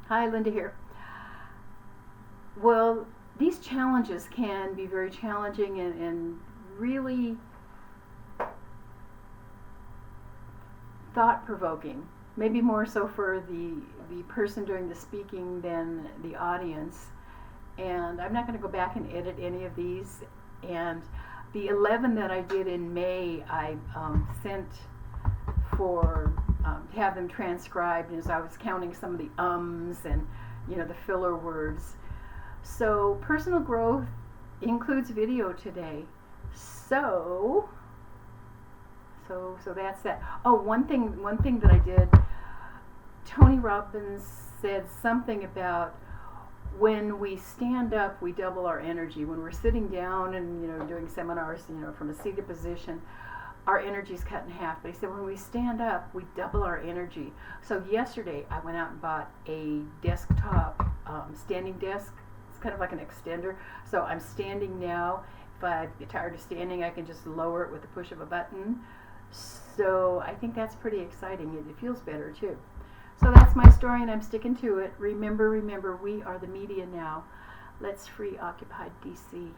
Hi, Linda here. Well, these challenges can be very challenging and really thought-provoking. Maybe more so for the person doing the speaking than the audience. And I'm not going to go back and edit any of these. And the 11 that I did in May, I sent for to have them transcribed as I was counting some of the ums and the filler words. So personal growth includes video today. So that's that. Oh, one thing that I did. Tony Robbins said something about when we stand up, we double our energy. When we're sitting down and doing seminars, from a seated position, our energy is cut in half. But he said when we stand up, we double our energy. So yesterday, I went out and bought a desktop standing desk. It's kind of like an extender. So I'm standing now. If I get tired of standing, I can just lower it with the push of a button. So I think that's pretty exciting. It feels better too. So that's my story, and I'm sticking to it. Remember, we are the media now. Let's free occupied DC.